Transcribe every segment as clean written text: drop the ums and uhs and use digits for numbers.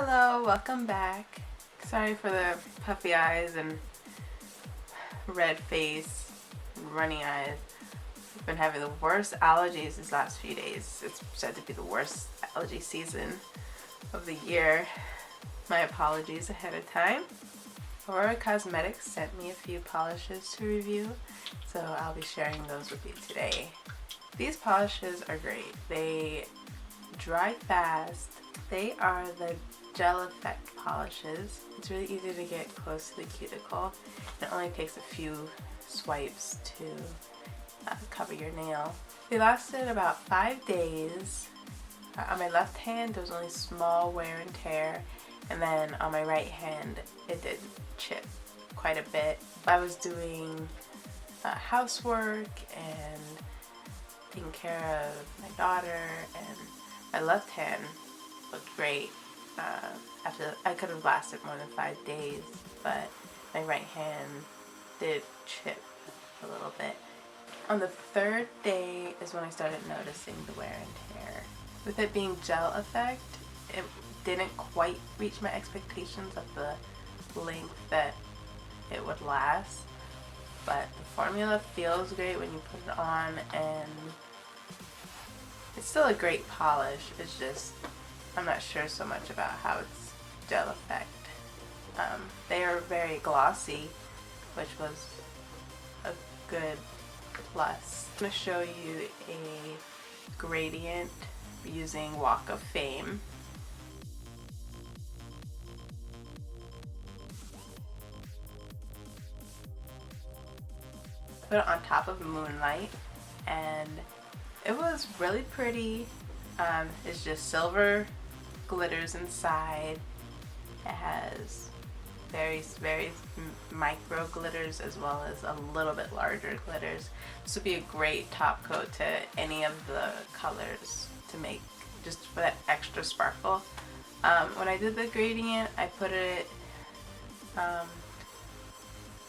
Hello, welcome back. Sorry for the puffy eyes and red face and runny eyes. I've been having the worst allergies these last few days. It's said to be the worst allergy season of the year. My apologies ahead of time. Aurora Cosmetics sent me a few polishes to review, so I'll be sharing those with you today. These polishes are great. They dry fast. They are the gel effect polishes. It's really easy to get close to the cuticle. It only takes a few swipes to cover your nail. They lasted about 5 days. On my left hand there was only small wear and tear, and then on my right hand it did chip quite a bit. I was doing housework and taking care of my daughter, and my left hand looked great. After I could have lasted more than 5 days, but my right hand did chip a little bit. On the third day is when I started noticing the wear and tear. With it being gel effect, it didn't quite reach my expectations of the length that it would last, but the formula feels great when you put it on, and it's still a great polish. It's just I'm not sure so much about how it's gel effect. They are very glossy, which was a good plus. I'm going to show you a gradient using Walk of Fame. Put it on top of Moonlight, and it was really pretty. It's just silver glitters inside. It has very micro glitters as well as a little bit larger glitters. This would be a great top coat to any of the colors to make just for that extra sparkle. When I did the gradient, I put it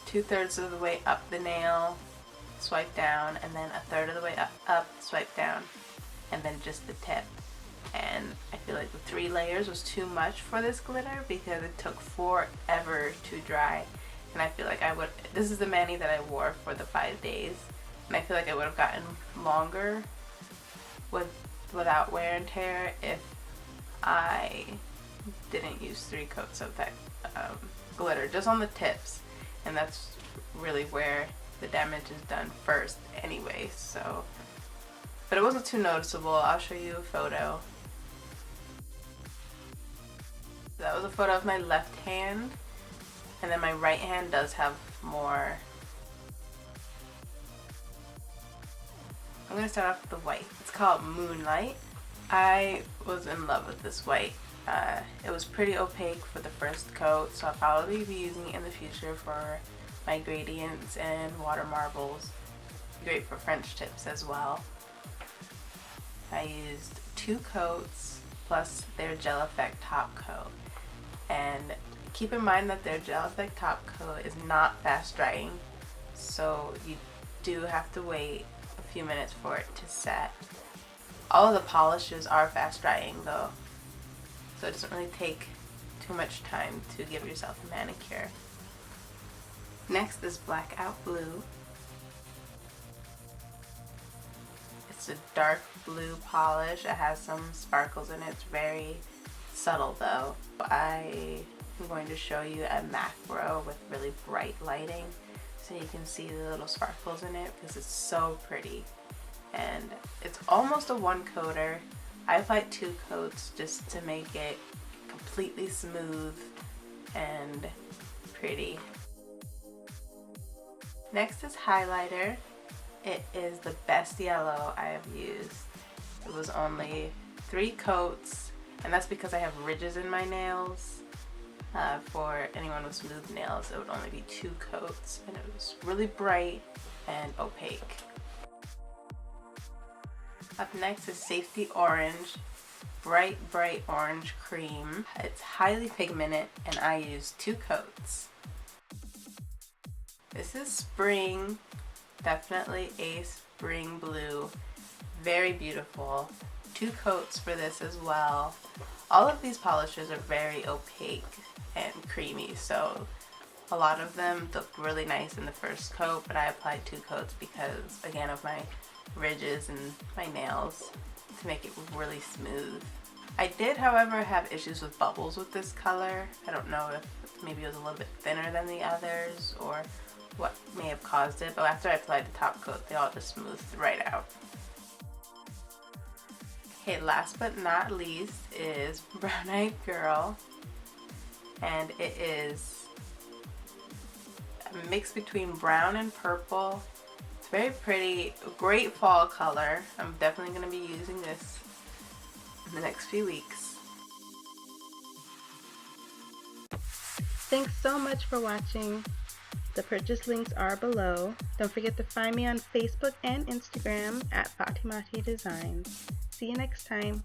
2/3 of the way up the nail, swipe down, and then 1/3 of the way up, swipe down, and then just the tip. And I feel like the 3 layers was too much for this glitter because it took forever to dry, and I feel like this is the mani that I wore for the 5 days, and I feel like I would have gotten longer without wear and tear if I didn't use 3 coats of that glitter just on the tips, and that's really where the damage is done first anyway. So, but it wasn't too noticeable. I'll show you a photo. That was a photo of my left hand, and then my right hand does have more. I'm going to start off with the white. It's called Moonlight. I was in love with this white. It was pretty opaque for the first coat, so I'll probably be using it in the future for my gradients and water marbles. Great for French tips as well. I used 2 coats plus their gel effect top coat, and keep in mind that their gel effect top coat is not fast drying, so you do have to wait a few minutes for it to set. All of the polishes are fast drying though, so it doesn't really take too much time to give yourself a manicure. Next is Blackout Blue. It's a dark blue polish. It has some sparkles in it. It's very subtle though. I am going to show you a macro with really bright lighting so you can see the little sparkles in it because it's so pretty. And it's almost a 1-coater. I applied 2 coats just to make it completely smooth and pretty. Next is highlighter. It is the best yellow I have used. It was only 3 coats, and that's because I have ridges in my nails. For anyone with smooth nails, it would only be 2 coats, and it was really bright and opaque. Up next is Safety Orange, bright orange cream. It's highly pigmented, and I used 2 coats. This is Spring, definitely a spring blue, very beautiful. 2 coats for this as well. All of these polishes are very opaque and creamy, so a lot of them look really nice in the first coat, but I applied 2 coats because, again, of my ridges and my nails, to make it really smooth. I did, however, have issues with bubbles with this color. I don't know if maybe it was a little bit thinner than the others or what may have caused it, but after I applied the top coat, they all just smoothed right out. Okay, last but not least is Brown Eyed Girl, and it is a mix between brown and purple. It's very pretty, great fall color. I'm definitely going to be using this in the next few weeks. Thanks so much for watching. The purchase links are below. Don't forget to find me on Facebook and Instagram at Fatimatti Designs. See you next time.